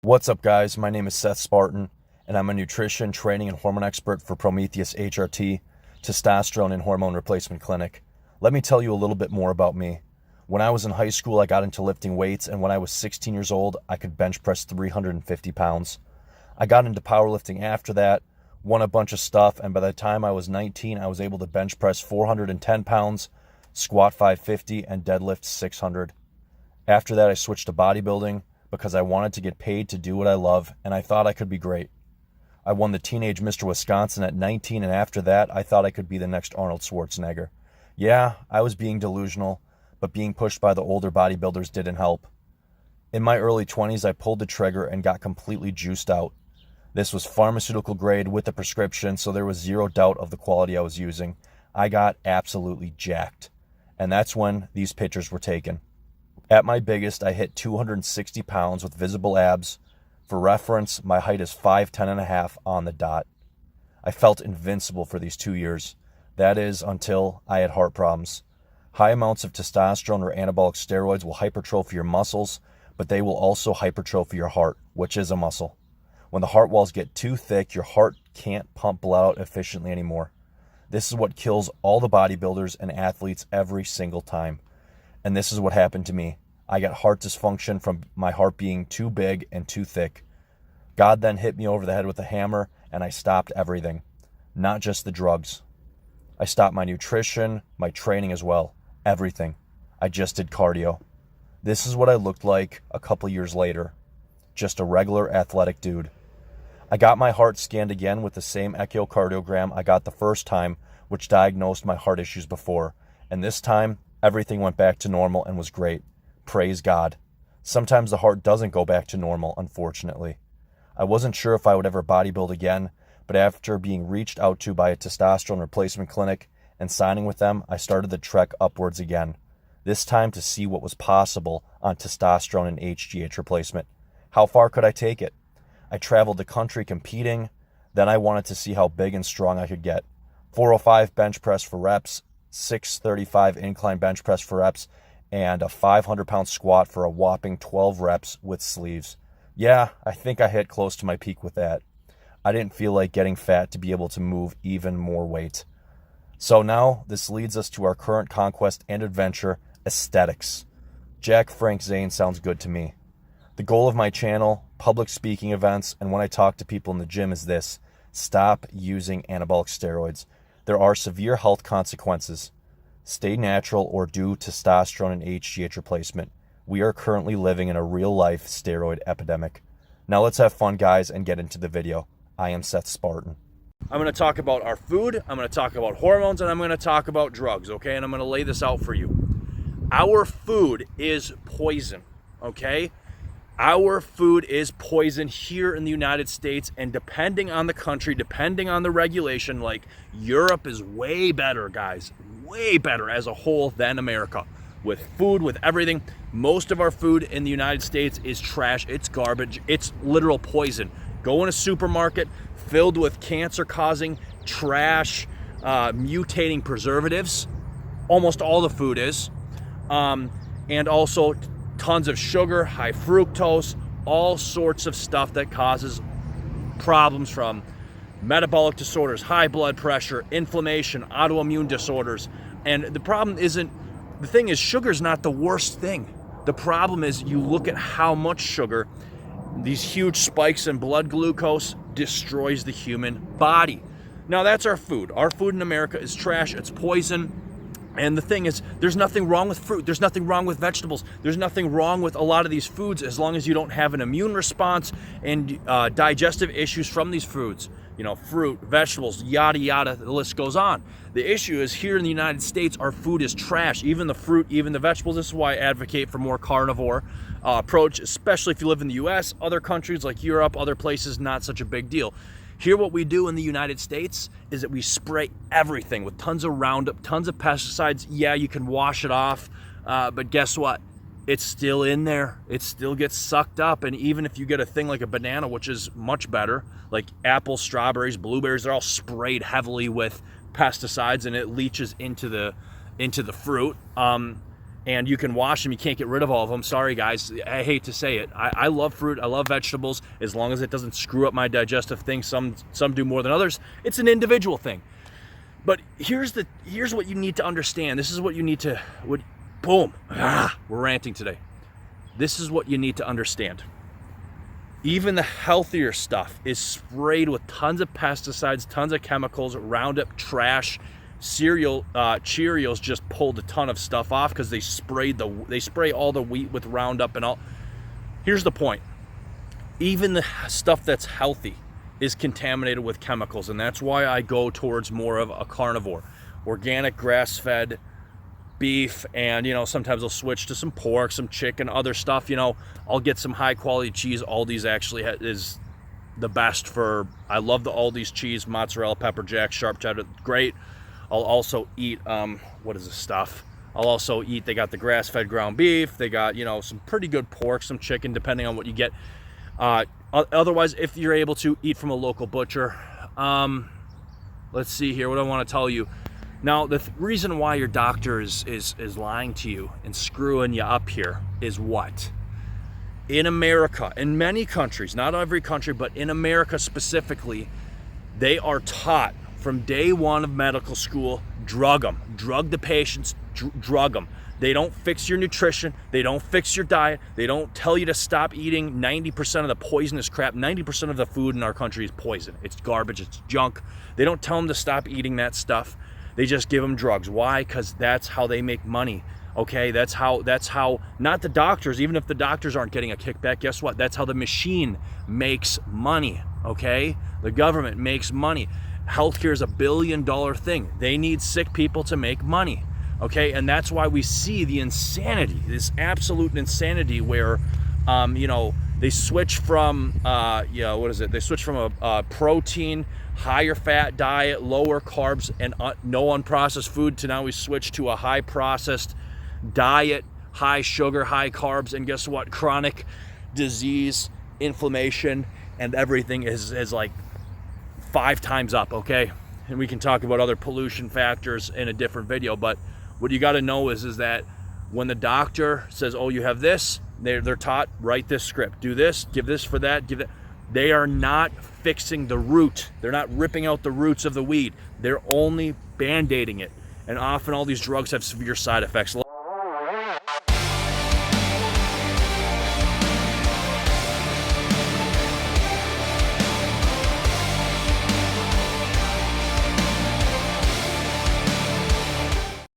What's up, guys? My name is Seth Spartan, and I'm a nutrition, training, and hormone expert for Prometheus HRT, Testosterone and Hormone Replacement Clinic. Let me tell you a little bit more about me. When I was in high school, I got into lifting weights, and when I was 16 years old, I could bench press 350 pounds. I got into powerlifting after that, won a bunch of stuff, and by the time I was 19, I was able to bench press 410 pounds, squat 550, and deadlift 600. After that, I switched to bodybuilding because I wanted to get paid to do what I love, and I thought I could be great. I won the Teenage Mr. Wisconsin at 19, and after that, I thought I could be the next Arnold Schwarzenegger. Yeah, I was being delusional, but being pushed by the older bodybuilders didn't help. In my early 20s, I pulled the trigger and got completely juiced out. This was pharmaceutical grade with a prescription, so there was zero doubt of the quality I was using. I got absolutely jacked, and that's when these pictures were taken. At my biggest, I hit 260 pounds with visible abs. For reference, my height is 5'10 and a half on the dot. I felt invincible for these 2 years. That is, until I had heart problems. High amounts of testosterone or anabolic steroids will hypertrophy your muscles, but they will also hypertrophy your heart, which is a muscle. When the heart walls get too thick, your heart can't pump blood out efficiently anymore. This is what kills all the bodybuilders and athletes every single time. And this is what happened to me. I got heart dysfunction from my heart being too big and too thick. God then hit me over the head with a hammer, and I stopped everything, not just the drugs. I stopped my nutrition, my training as well, everything. I just did cardio. This is what I looked like a couple years later, just a regular athletic dude. I got my heart scanned again with the same echocardiogram I got the first time, which diagnosed my heart issues before, and this time, everything went back to normal and was great. Praise God. Sometimes the heart doesn't go back to normal, unfortunately. I wasn't sure if I would ever bodybuild again, but after being reached out to by a testosterone replacement clinic and signing with them, I started the trek upwards again, this time to see what was possible on testosterone and HGH replacement. How far could I take it? I traveled the country competing, then I wanted to see how big and strong I could get. 405 bench press for reps, 635 incline bench press for reps, and a 500-pound squat for a whopping 12 reps with sleeves. Yeah, I think I hit close to my peak with that. I didn't feel like getting fat to be able to move even more weight. So now this leads us to our current conquest and adventure, aesthetics. Jack Frank Zane sounds good to me. The goal of my channel, public speaking events, and when I talk to people in the gym is this: stop using anabolic steroids. There are severe health consequences. Stay natural or do testosterone and HGH replacement. We are currently living in a real-life steroid epidemic. Now let's have fun, guys, and get into the video. I am Seth Spartan. I'm going to talk about our food, I'm going to talk about hormones, and I'm going to talk about drugs, okay? And I'm going to lay this out for you. Our food is poison, okay? Our food is poison here in the United States, and depending on the country, depending on the regulation, like Europe is way better, guys, way better as a whole than America. With food, with everything, most of our food in the United States is trash, it's garbage, it's literal poison. Go in a supermarket filled with cancer-causing trash, mutating preservatives, almost all the food is, and also tons of sugar, high fructose, all sorts of stuff that causes problems from metabolic disorders, high blood pressure, inflammation, autoimmune disorders. And the problem isn't, the thing is, sugar's not the worst thing. The problem is you look at how much sugar, these huge spikes in blood glucose, destroys the human body. Now that's our food. Our food in America is trash, it's poison. And the thing is, there's nothing wrong with fruit. There's nothing wrong with vegetables. There's nothing wrong with a lot of these foods as long as you don't have an immune response and digestive issues from these foods. You know, fruit, vegetables, yada, yada, the list goes on. The issue is here in the United States, our food is trash. Even the fruit, even the vegetables. This is why I advocate for more carnivore approach, especially if you live in the US. Other countries like Europe, other places, not such a big deal. Here, what we do in the United States is that we spray everything with tons of Roundup, tons of pesticides. Yeah, you can wash it off, but guess what? It's still in there. It still gets sucked up. And even if you get a thing like a banana, which is much better, like apples, strawberries, blueberries, they're all sprayed heavily with pesticides and it leaches into the fruit. and you can wash them. You can't get rid of all of them. Sorry, guys. I hate to say it. I love fruit. I love vegetables, as long as it doesn't screw up my digestive thing. Some do more than others. It's an individual thing. But here's what you need to understand. This is what you need to, boom. We're ranting today. This is what you need to understand. Even the healthier stuff is sprayed with tons of pesticides, tons of chemicals, Roundup, trash. Cheerios just pulled a ton of stuff off because they spray all the wheat with Roundup and all. Here's the point. Even the stuff that's healthy is contaminated with chemicals, and that's why I go towards more of a carnivore. Organic, grass-fed beef, and sometimes I'll switch to some pork, some chicken, other stuff. I'll get some high-quality cheese. Aldi's actually is the best for, I love the Aldi's cheese, mozzarella, pepper jack, sharp cheddar, great. I'll also eat, what is this stuff? I'll also eat, they got the grass-fed ground beef. They got, some pretty good pork, some chicken, depending on what you get. Otherwise, if you're able to, eat from a local butcher. Let's see here, what I want to tell you. Now, the reason why your doctor is lying to you and screwing you up here is what? In America, in many countries, not every country, but in America specifically, they are taught from day one of medical school, drug them. Drug the patients, drug them. They don't fix your nutrition. They don't fix your diet. They don't tell you to stop eating 90% of the poisonous crap. 90% of the food in our country is poison. It's garbage. It's junk. They don't tell them to stop eating that stuff. They just give them drugs. Why? Because that's how they make money. Okay, that's how, not the doctors, even if the doctors aren't getting a kickback, guess what? That's how the machine makes money, okay? The government makes money. Healthcare is $1 billion thing. They need sick people to make money, okay? And that's why we see the insanity, this absolute insanity where, they switch from, They switch from a protein, higher fat diet, lower carbs, and no unprocessed food to now we switch to a high processed diet, high sugar, high carbs, and guess what? Chronic disease, inflammation, and everything is like 5 times up, okay? And we can talk about other pollution factors in a different video, but what you got to know is that when the doctor says, oh, you have this, they're taught, write this script, do this, give this for that, give that. They are not fixing the root. They're not ripping out the roots of the weed. They're only band-aiding it. And often all these drugs have severe side effects.